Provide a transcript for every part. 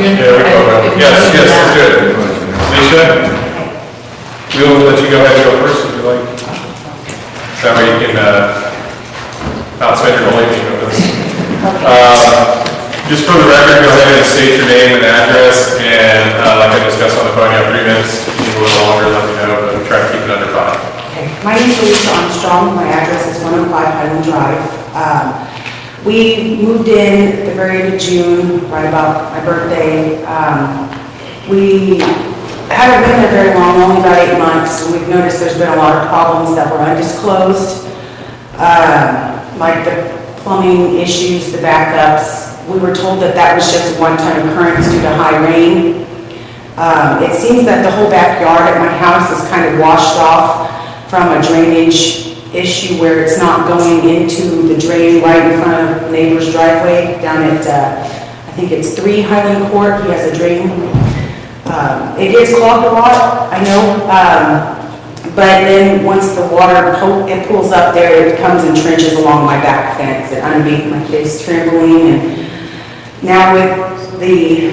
Yeah, we will. Yes, let's do it. Alicia, we'll let you go ahead and go first if you like. That way you can not spend your whole evening with us. Just for the record, go ahead and state your name and address, and like I discussed on the phone, you have 3 minutes. If you need a little longer, let me know, but try to keep it under 5. Okay. My name is Alicia Armstrong. My address is 105 Highland Drive. We moved in at the very end of June, right about my birthday. We haven't been there very long, only about 8 months, and we've noticed there's been a lot of problems that were undisclosed, like the plumbing issues, the backups. We were told that that was just a one-time occurrence due to high rain. It seems that the whole backyard at my house is kind of washed off from a drainage issue where it's not going into the drain right in front of the neighbor's driveway down at, I think it's 3 Highland Court. He has a drain. It gets clogged a lot, I know. But then once the water it pulls up there, it comes and trenches along my back fence and underneath my kids' trampoline. And now with the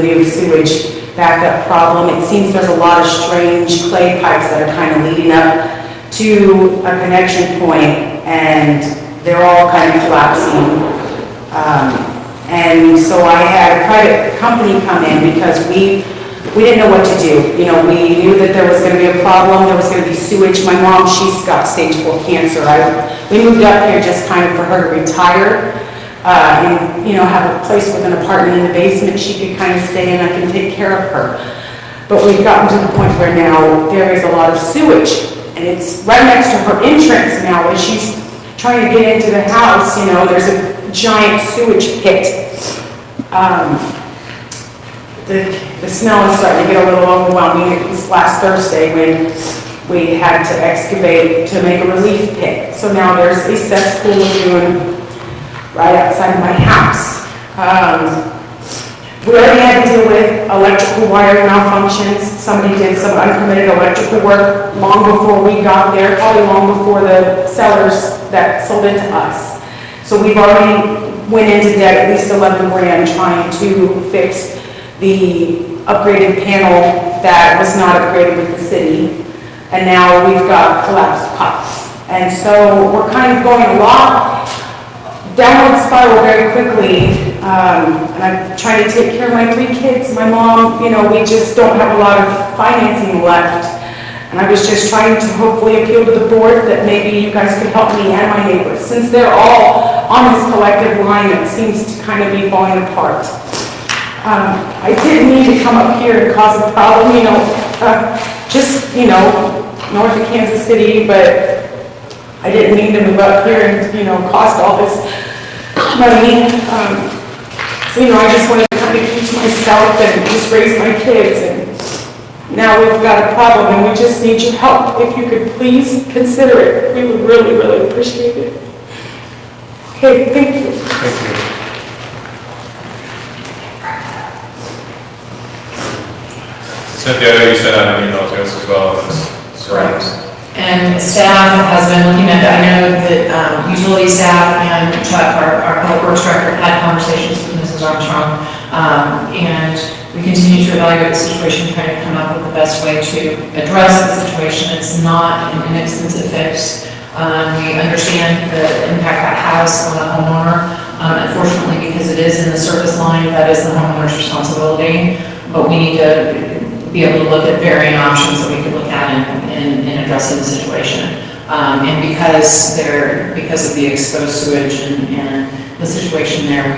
new sewage backup problem, it seems there's a lot of strange clay pipes that are kind of leading up to a connection point, and they're all kind of collapsing. And so I had a private company come in because we didn't know what to do. You know, we knew that there was going to be a problem, there was going to be sewage. My mom, she's got stage 4 cancer. We moved up here just kind of for her to retire and, you know, have a place with an apartment in the basement she could kind of stay in. I can take care of her. But we've gotten to the point where now there is a lot of sewage, and it's right next to her entrance now. As she's trying to get into the house, you know, there's a giant sewage pit. The smell is starting to get a little overwhelming. It was last Thursday when we had to excavate to make a relief pit. So now there's a cesspool lagoon right outside of my house. We already had to deal with electrical wiring malfunctions. Somebody did some unpermitted electrical work long before we got there, probably long before the sellers that sold it to us. So we've already went into debt at least 11 grand trying to fix the upgraded panel that was not upgraded with the city. And now we've got collapsed pipes. And so we're kind of going a lot downward spiral very quickly. And I'm trying to take care of my 3 kids. My mom, you know, we just don't have a lot of financing left. And I was just trying to hopefully appeal to the board that maybe you guys could help me and my neighbors, since they're all on this collective line that seems to kind of be falling apart. I didn't need to come up here and cause a problem, you know, just, you know, north of Kansas City, but I didn't mean to move up here and, you know, cost all this money. So, you know, I just wanted to kind of keep to myself and just raise my kids. And now we've got a problem and we just need your help. If you could please consider it, we would really, really appreciate it. Okay, thank you. Thank you. Cynthia, I know you sent out an email to us as well. Correct. And staff has been looking at that. I know that utility staff and Chuck, our public works director, had conversations with Mrs. Armstrong, and we continue to evaluate the situation, trying to come up with the best way to address the situation. It's not an inexpensive fix. We understand the impact that has on the homeowner. Unfortunately, because it is in the service line, that is the homeowner's responsibility. But we need to be able to look at varying options that we could look at in addressing the situation. And because of the exposed sewage and the situation there,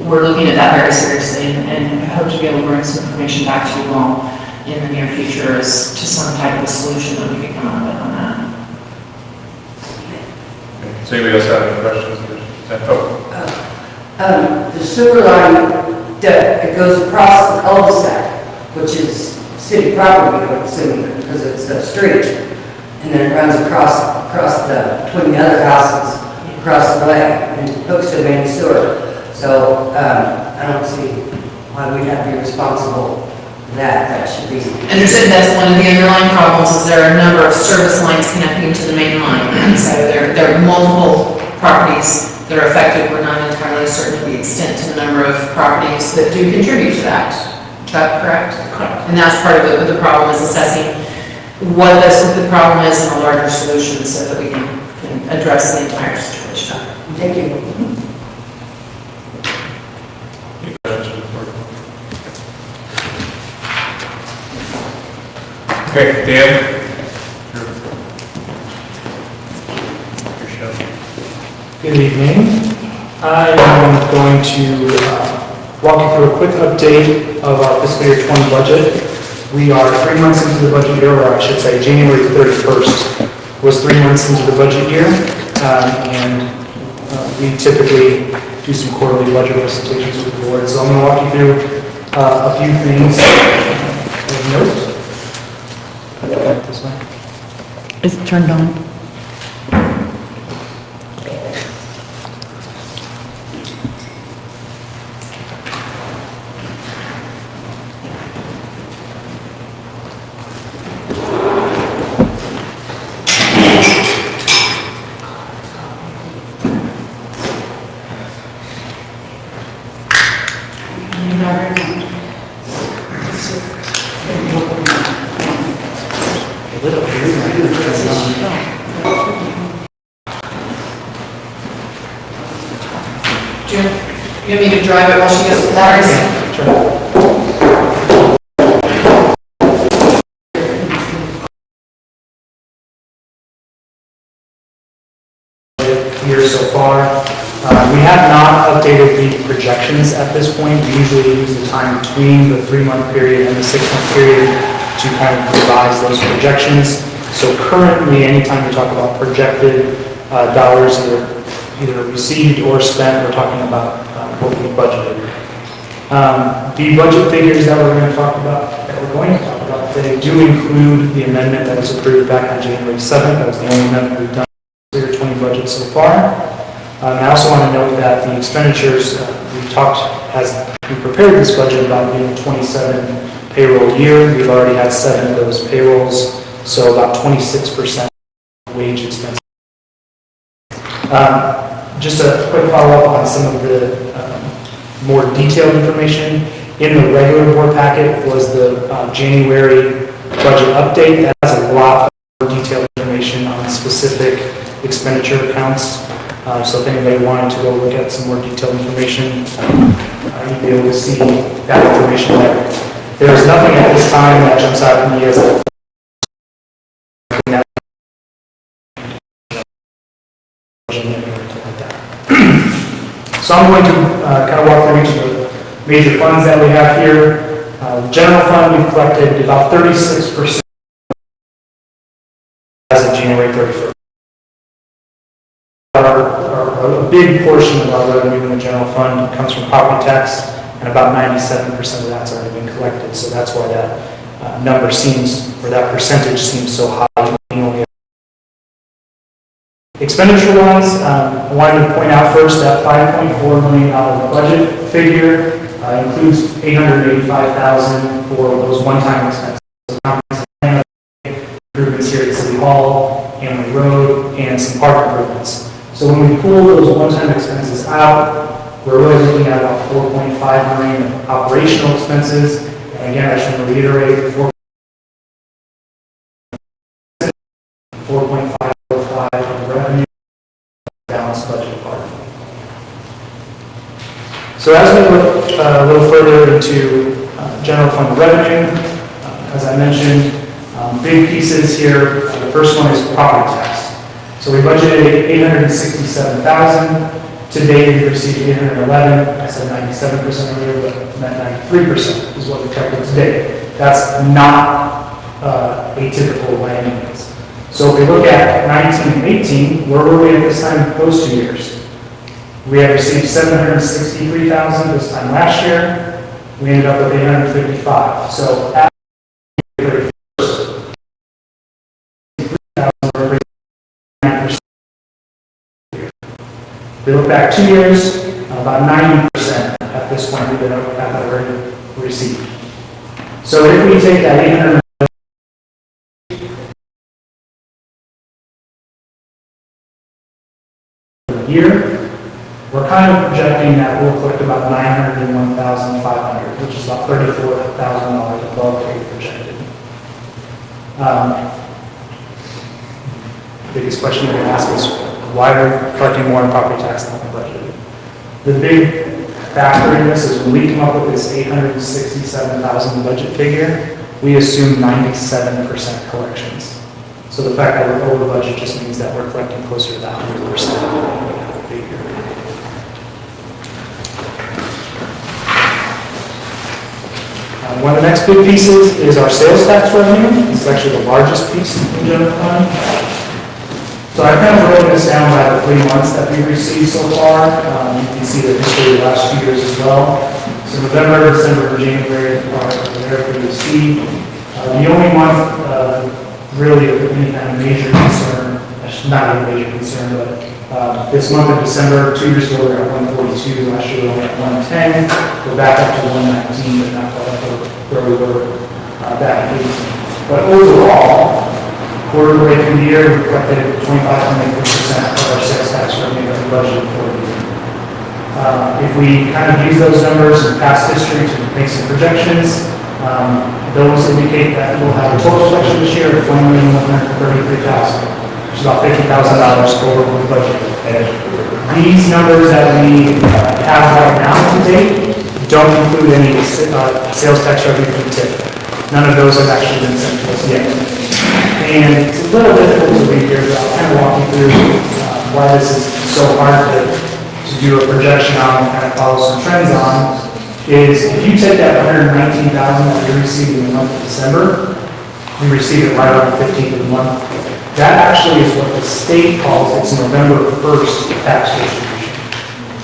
we're looking at that very seriously, and hope to be able to bring some information back to you all in the near future as to some type of a solution that we could come up with on that. Does anybody else have any questions? The sewer line, it goes across the cul-de-sac, which is city property, I would assume, because it's a street, and then it runs between the other houses across the way and hooks to the main sewer. So I don't see why we'd have to be responsible for that. That should be. Understood. That's one of the underlying problems. Is there are a number of service lines connecting to the main line, and so there are multiple properties that are affected. We're not entirely certain of the extent to the number of properties that do contribute to that. Is that correct? Correct. And that's part of the problem, is assessing what the problem is and a larger solution so that we can address the entire situation. Thank you. Any questions? Okay, Dan? Your show. Good evening. I am going to walk you through a quick update of our fiscal year 20 budget. We are 3 months into the budget year, or I should say January 31st was 3 months into the budget year, and we typically do some quarterly budget presentations with the board. So I'm going to walk you through a few things of note. This way. Is it turned on? Do you want me to drive it while she gets the waters? Year so far. We have not updated the projections at this point. We usually use the time between the 3-month period and the 6-month period to kind of revise those projections. So currently, anytime we talk about projected dollars either received or spent, we're talking about what we budgeted. The budget figures that we're going to talk about today do include the amendment that was approved back on January 7th. That was the only amendment we've done in the 20 budget so far. And I also want to note that the expenditures as we prepared this budget about being a 27 payroll year. We've already had 7 of those payrolls, so about 26% wage expense. Just a quick follow-up on some of the more detailed information. In the regular board packet was the January budget update. That has a lot of detailed information on specific expenditure accounts. So if anybody wanted to go look at some more detailed information, you'd be able to see that information there. There's nothing at this time that jumps out to me as a So I'm going to kind of walk through each of the major funds that we have here. The general fund, we've collected about 36% as of January 31st. A big portion of our revenue in the general fund comes from property tax, and about 97% of that's already been collected. So that's why that number seems, or that percentage seems so high. Expenditure-wise, I wanted to point out first that $5.4 million budget figure includes $885,000 for those one-time expenses. So improvements here at City Hall, Hamlin Road, and some park improvements. So when we pull those one-time expenses out, we're really looking at about $4.5 million of operational expenses. And again, I just want to reiterate, 4.545 of revenue, balanced budget part. So as we look a little further into general fund revenue, as I mentioned, big pieces here. The first one is property tax. So we budgeted $867,000. To date, we've received $811,000. I said 97% earlier, but that 93% is what we collected to date. That's not atypical by any means. So if we look at 19 and 18, where were we at this time those 2 years? We had received $763,000 this time last year. We ended up with $855,000. So at the 31st, $3,000. If we look back 2 years, about 90% at this point we've been already received. So if we take that 800 year, We're kind of projecting that we'll collect about $901,500, which is about $34,000 above what we projected. Biggest question you're going to ask is, why are we collecting more in property tax than we budgeted? The big factor in this is when we come up with this $867,000 budget figure, we assume 97% collections. So the fact that we're over budget just means that we're collecting closer to that 100% figure. One of the next big pieces is our sales tax revenue. It's actually the largest piece in the general fund. So I kind of broke this down by the 3 months that we've received so far. You can see the history of the last 2 years as well. So November, December, January are there for you to see. The only month really of any kind of major concern, not a major concern, but this month of December, 2 years ago we were at 142, last year we were at 110. We're back up to 119, but not quite up to where we were back in 18. But overall, quarterly through the year, we collected 25.8% of our sales tax revenue that we budgeted for the year. If we kind of use those numbers in past history to make some projections, those indicate that we'll have a total collection this year of $1,133,000, which is about $50,000 over what we budgeted. These numbers that we have right now to date don't include any sales tax revenue from TIP. None of those have actually been sent to us yet. And it's a little difficult to read here, but I'll kind of walk you through why this is so hard to do a projection on and kind of follow some trends on, is if you take that $119,000 that we received in the month of December, we received it right on the 15th of the month. That actually is what the state calls its November 1st tax distribution.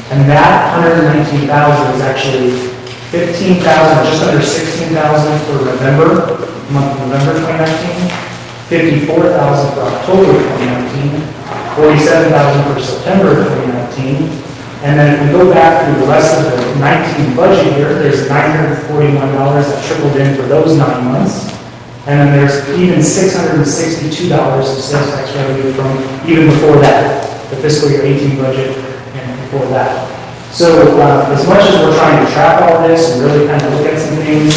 And that $119,000 is actually $15,000, just under $16,000 for November, month of November 2019. $54,000 for October 2019, $47,000 for September 2019, and then if we go back through the rest of the 19 budget year, there's $941 that trickled in for those 9 months, and then there's even $662 of sales tax revenue from even before that, the fiscal year 18 budget and before that. So as much as we're trying to track all this and really kind of look at some things,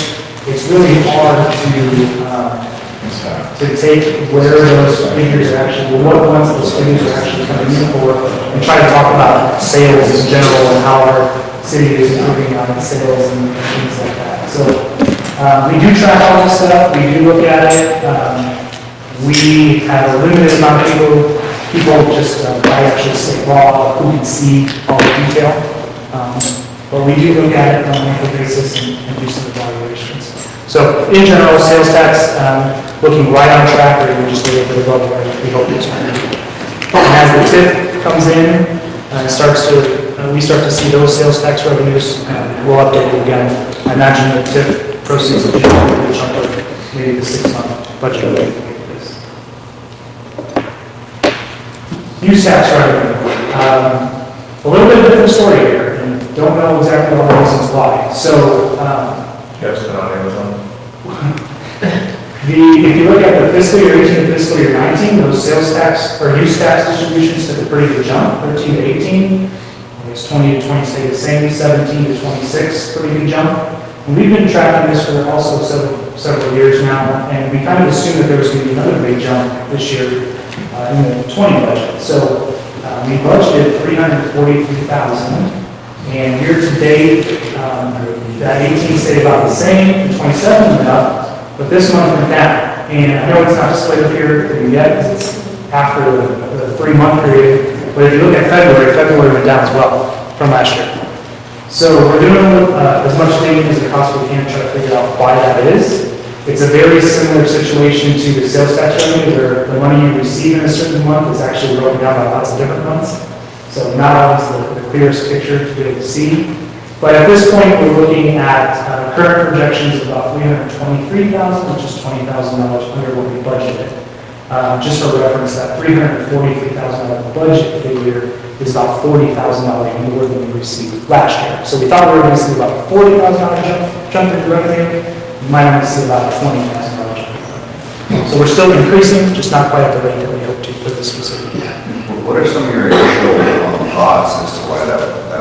it's really hard to take where those figures are actually, what months those figures are actually coming in for, and try to talk about sales in general and how our city is improving on sales and things like that. So we do track all this stuff, we do look at it. We have a limited amount of people just by actually state law who can see all the detail. But we do look at it on a monthly basis and do some evaluations. So in general, sales tax, looking right on track, or even just a little bit above where we hope it's going to be. And as the TIP comes in, we start to see those sales tax revenues, we'll update you again. I imagine the TIP proceeds will be a chunk of maybe the 6-month budget. Use tax revenue. A little bit of a different story here, and don't know exactly all the reasons why. So, Yes, been on Amazon. if you look at the fiscal year 18 to fiscal year 19, those sales tax or use tax distributions took a pretty good jump, 13 to 18. I guess 20 to 20 stayed the same, 17 to 26, pretty good jump. And we've been tracking this for also several years now, and we kind of assumed that there was going to be another big jump this year in the 20 budget. So we budgeted $343,000, and year to date, that 18 stayed about the same, the 27 went up, but this month went down. And I know it's not displayed up here for you yet, because it's after the 3-month period, but if you look at February went down as well from last year. So we're doing as much digging as we possibly can to try to figure out why that is. It's a very similar situation to the sales tax revenue, where the money you receive in a certain month is actually broken down by lots of different months. So not always the clearest picture to be able to see. But at this point, we're looking at current projections of about $323,000, which is $20,000 under what we budgeted. Just for reference, that $343,000 budget figure is about $40,000 more than we received last year. So we thought we were going to see about $40,000 jump in revenue. You might only see about $20,000 jump in revenue. So we're still increasing, just not quite at the rate that we hoped to for this specific year. What are some of your initial thoughts as to why that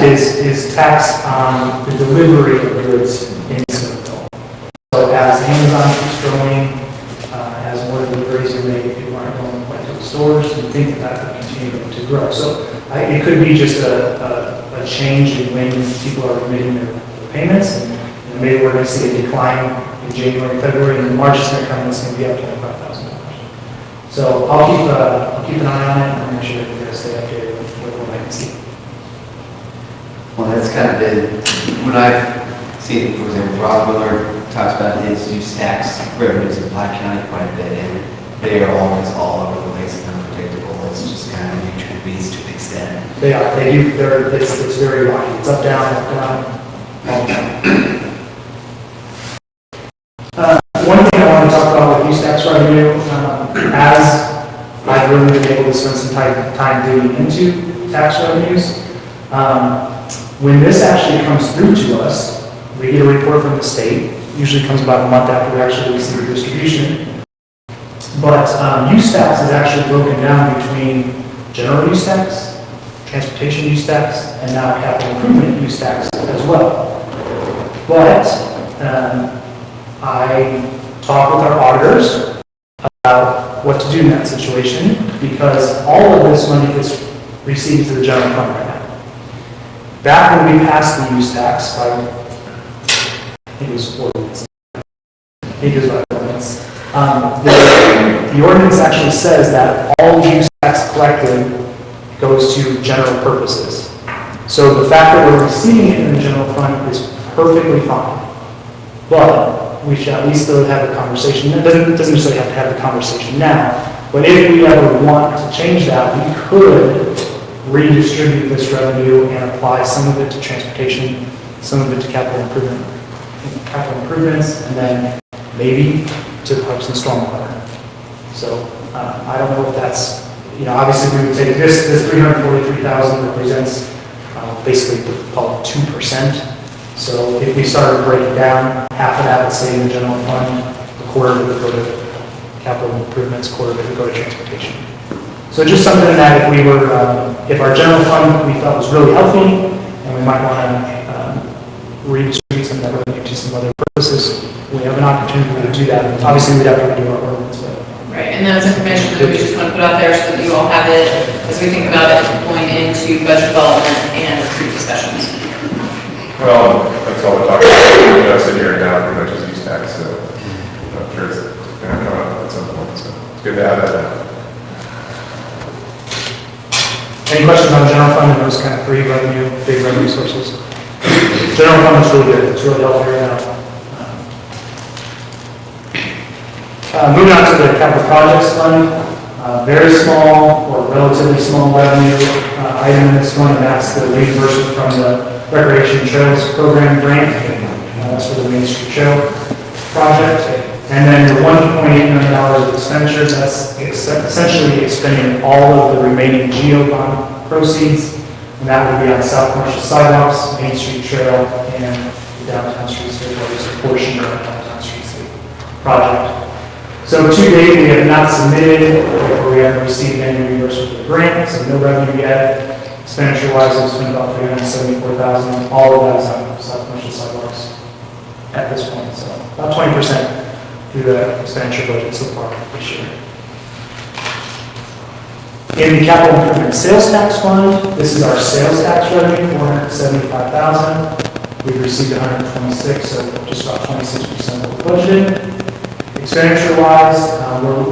is tax on the delivery of goods in Smithville. So as Amazon keeps growing, as more deliveries are made, people aren't going quite to the stores, and think that will continue to grow. So it could be just a change in when people are remitting their payments, and maybe we're going to see a decline in January and February, and in March it's going to come and it's going to be up $25,000. So I'll keep an eye on it and make sure that we're going to stay updated with what I can see. Well, that's kind of been, when I've seen, for example, Rob Miller talks about his use tax revenues in Platte County quite a bit, and they are always all over the place and unpredictable. It's just kind of a nature of the beast to an extent. They are, they do, it's very rocky. It's up, down, all the time. One thing I want to talk about with use tax revenue, as I've really been able to spend some time digging into tax revenues, when this actually comes through to us, we get a report from the state, usually comes about a month after we actually receive a distribution. But use tax is actually broken down between general use tax, transportation use tax, and now capital improvement use tax as well. But I talked with our auditors about what to do in that situation, because all of this money gets received to the general fund right now. Back when we passed the use tax by, I think it was ordinance. I think it was by ordinance. The ordinance actually says that all use tax collected goes to general purposes. So the fact that we're receiving it in the general fund is perfectly fine. But we should at least still have a conversation. It doesn't necessarily have to have the conversation now, but if we ever want to change that, we could redistribute this revenue and apply some of it to transportation, some of it to capital improvements, and then maybe to pipes and stormwater. So I don't know if that's, obviously we would take this 343,000 represents basically call it 2%. So if we started breaking down, half of that would stay in the general fund, a quarter of it would go to capital improvements, a quarter of it would go to transportation. So just something that if we were, if our general fund we felt was really healthy, and we might want to redistribute some of that revenue to some other purposes, we have an opportunity to do that. Obviously, we'd have to redo our ordinance. Right, and that's information that we just want to put out there so that you all have it as we think about it going into budget development and retreat discussions. Well, that's all we're talking about. Sitting here now pretty much is use tax, so I'm sure it's going to come up at some point. So it's good to have that now. Any questions on general fund and those kind of big revenue sources? General fund is really good. It's really healthy right now. Moving on to the capital projects fund, very small or relatively small revenue item in this one, and that's the reimbursement from the Recreation Trails Program grant. That's for the Main Street Trail project. And then the $1.8 million of expenditures, that's essentially expending all of the remaining GEO bond proceeds, and that would be on South Commercial sidewalks, Main Street Trail, and the downtown streetscape, or just a portion of the downtown streetscape project. So to date, we have not submitted, or we haven't received any reimbursement for the grant, so no revenue yet. Expenditure-wise, it's been about $374,000. All of that is on South Commercial sidewalks at this point, so about 20% through the expenditure budget so far this year. In the capital improvement sales tax fund, this is our sales tax revenue, $475,000. We've received $126,000, so just about 26% of the budget. Expenditure-wise,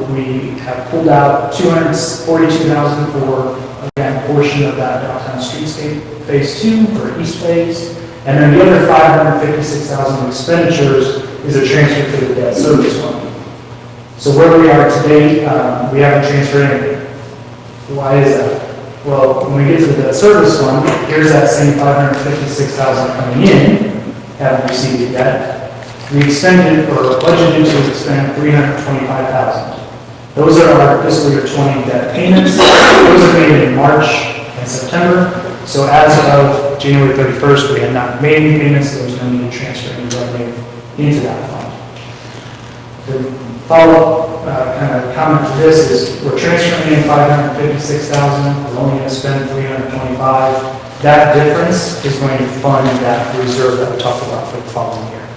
we have pulled out $242,000 for, again, a portion of that downtown streetscape phase 2 for East Phase, and then the other $556,000 expenditures is a transfer to the debt service fund. So where we are today, we haven't transferred anything. Why is that? Well, when we get to the debt service fund, here's that same $556,000 coming in, haven't received it yet. We expended or budgeted to expend $325,000. Those are our fiscal year 20 debt payments. Those are made in March and September. So as of January 31st, we had not made any payments, so there's no need to transfer any revenue into that fund. The follow-up kind of comment to this is we're transferring in $556,000. We're only going to spend $325,000. That difference is going to fund that reserve that we talked about for the following year.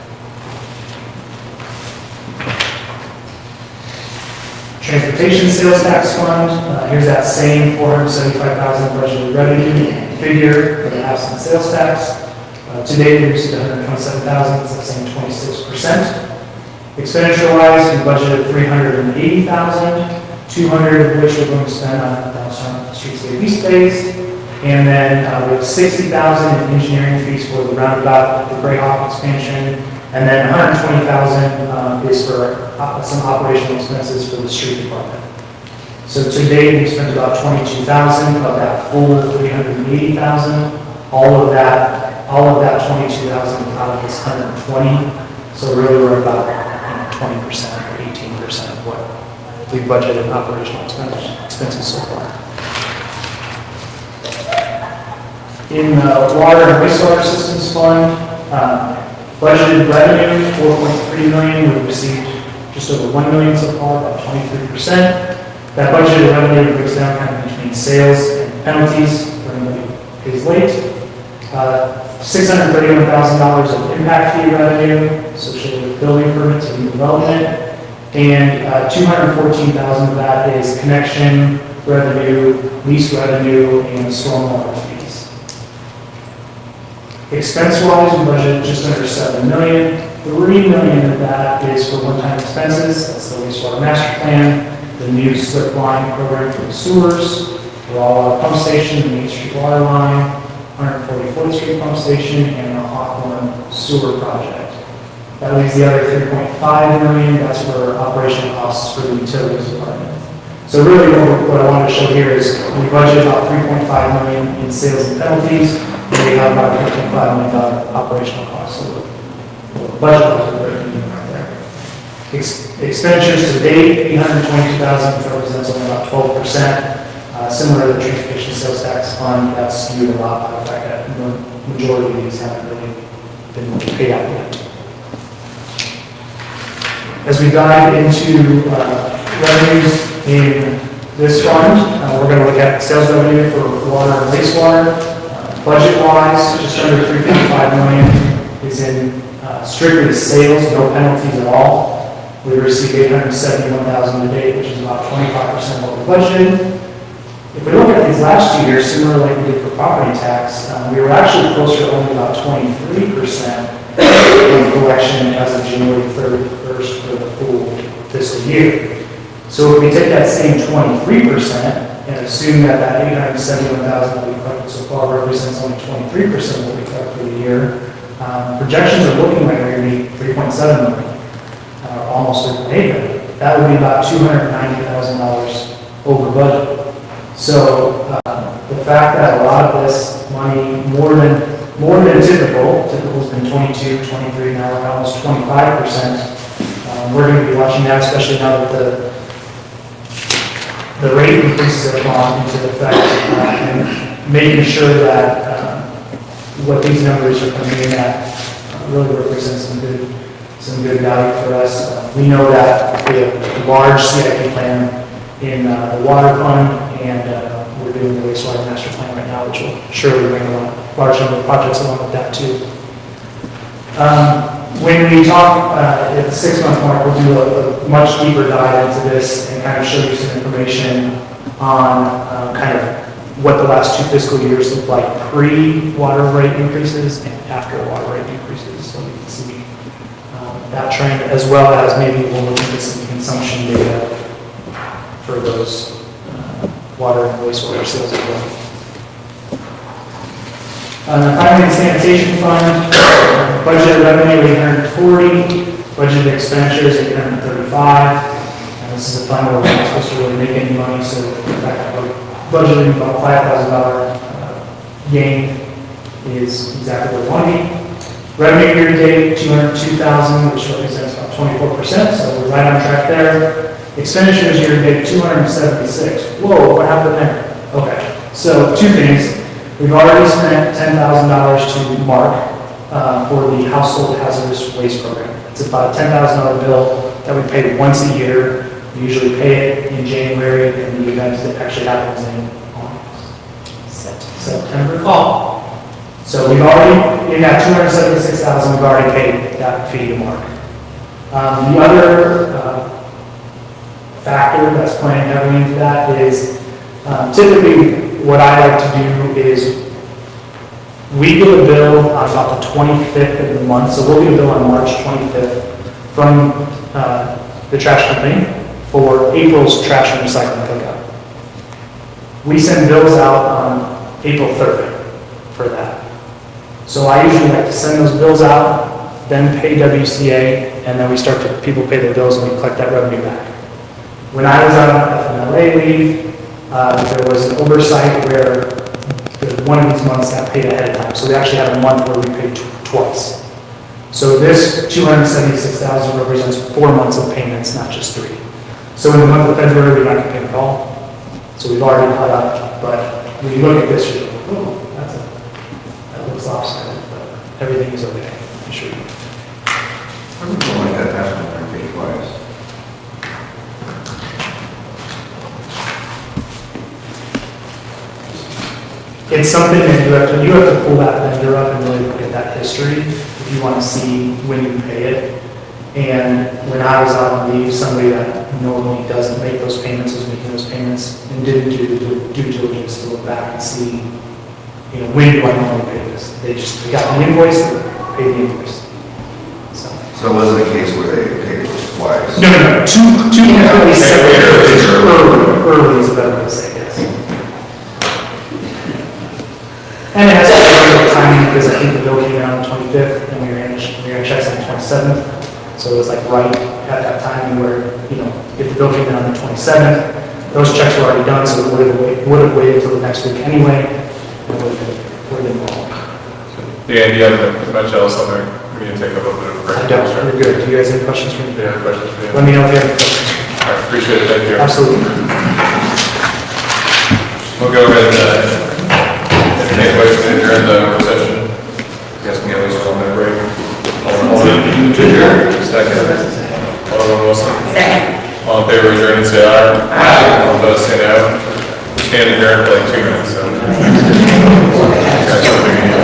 Transportation sales tax fund, here's that same $475,000 budgeted revenue figure for the absent sales tax. To date, we received $127,000, it's the same 26%. Expenditure-wise, we budgeted $380,000, $200,000 of which we're going to spend on downtown streetscape lease space, and then we have $60,000 in engineering fees for the roundabout, the Greyhawk expansion, and then $120,000 is for some operational expenses for the street department. So to date, we spent about $22,000 of that full $380,000. All of that $22,000 out of this $120,000. So really, we're about 20% or 18% of what we budgeted in operational expenses so far. In the water and wastewater systems fund, budgeted revenue $4.3 million. We've received just over $1 million so far, about 23%. That budgeted revenue breaks down kind of between sales and penalties for anybody who pays late. $631,000 of impact fee revenue associated with building permits and new development, and $214,000 of that is connection revenue, lease revenue, and stormwater fees. Expense-wise, we budgeted just under $7 million. $3 million of that is for one-time expenses. That's the wastewater master plan, the new slip line program for the sewers, the Raw pump station, the Main Street water line, 144th Street pump station, and the Hawthorne sewer project. That leaves the other $3.5 million. That's for operational costs for the utilities department. So really, what I wanted to show here is we budget about $3.5 million in sales and penalties, and we have about $3.5 million operational costs. So the budget is right there. Expenditures to date, $822,000, which represents only about 12%. Similar to the transportation sales tax fund, that's skewed a lot by the fact that the majority of these haven't really been paid out yet. As we dive into revenues in this fund, we're going to look at sales revenue for water and wastewater. Budget-wise, just under $3.5 million is in strictly sales, no penalties at all. We received $871,000 to date, which is about 25% of what we budgeted. If we look at these last 2 years, similar like we did for property tax, we were actually closer to only about 23% of collection as of January 31st for the full fiscal year. So if we take that same 23% and assume that that $871,000 that we collected so far represents only 23% of what we collect for the year, projections are looking like we're going to be $3.7 million, almost $3.8 million. That would be about $290,000 over budget. So the fact that a lot of this money, more than typical has been 22, 23, now we're almost 25%. We're going to be watching that, especially now that the rate increases have gone into effect, and making sure that what these numbers are coming in at really represents some good value for us. We know that we have a large CIP plan in the water fund, and we're doing the wastewater master plan right now, which will surely bring a large number of projects along with that too. When we talk at the 6-month mark, we'll do a much deeper dive into this and kind of show you some information on kind of what the last 2 fiscal years look like pre-water rate increases and after water rate increases, so we can see that trend, as well as maybe we'll look into some consumption data for those water and wastewater sales as well. Finally, the sanitation fund, budgeted revenue $840, budgeted expenditures $835. And this is a fund where we're not supposed to really make any money, so the fact that we're budgeting about $5,000 gain is exactly what we want to be. Revenue year to date $202,000, which represents about 24%, so we're right on track there. Expenditures year to date, $276. Whoa, what happened there? Okay, so 2 things. We've already spent $10,000 to Mark for the household hazardous waste program. It's about a $10,000 bill that we pay once a year. We usually pay it in January, and the event that actually happens in September, fall. So we've already, in that 276,000, we've already paid that fee to Mark. The other factor that's playing heavily into that is typically what I like to do is we get a bill on about the 25th of the month, so we'll get a bill on March 25th from the trash company for April's trash and recycling pickup. We send bills out on April 3rd for that. So I usually like to send those bills out, then pay WCA, and then we start to, people pay their bills and we collect that revenue back. When I was on FMLA leave, there was an oversight where one of these months got paid ahead of time. So we actually had a month where we paid twice. So this 276,000 represents 4 months of payments, not just 3. So in the month of February, we're not going to pay at all. So we've already caught up, but when you look at this, you're like, oh, that looks lopsided, but everything is okay, I assure you. I'm going like that past one, I paid twice. It's something that you have to pull that vendor up and really look at that history if you want to see when you pay it. And when I was on leave, somebody that normally doesn't make those payments was making those payments and didn't do the due diligence to look back and see, you know, when do I normally pay this? They got the invoice, they paid the invoice. So it wasn't a case where they paid it twice? No, two completely separate early is a better way to say yes. And it has to do with timing because I think the bill came in on the 25th and we ran checks on the 27th. So it was like right at that time where, you know, if the bill came in on the 27th, those checks were already done, so it would have waited until the next week anyway. And would have been wrong. Dan, do you have much else on there? We need to take a little bit of a break. I don't, we're good. Do you guys have questions for me? Yeah, questions for you? Let me know if you have any questions. All right, appreciate it, thank you. Absolutely. We'll go ahead and entertain a motion to adjourn the work session. Guess we can at least one minute break. Second. Alderman Wilson. Second. All in favor of adjourning, say aye. Aye. All opposed, say no. We stand adjourned for like 2 minutes, so. Guys, have a good evening.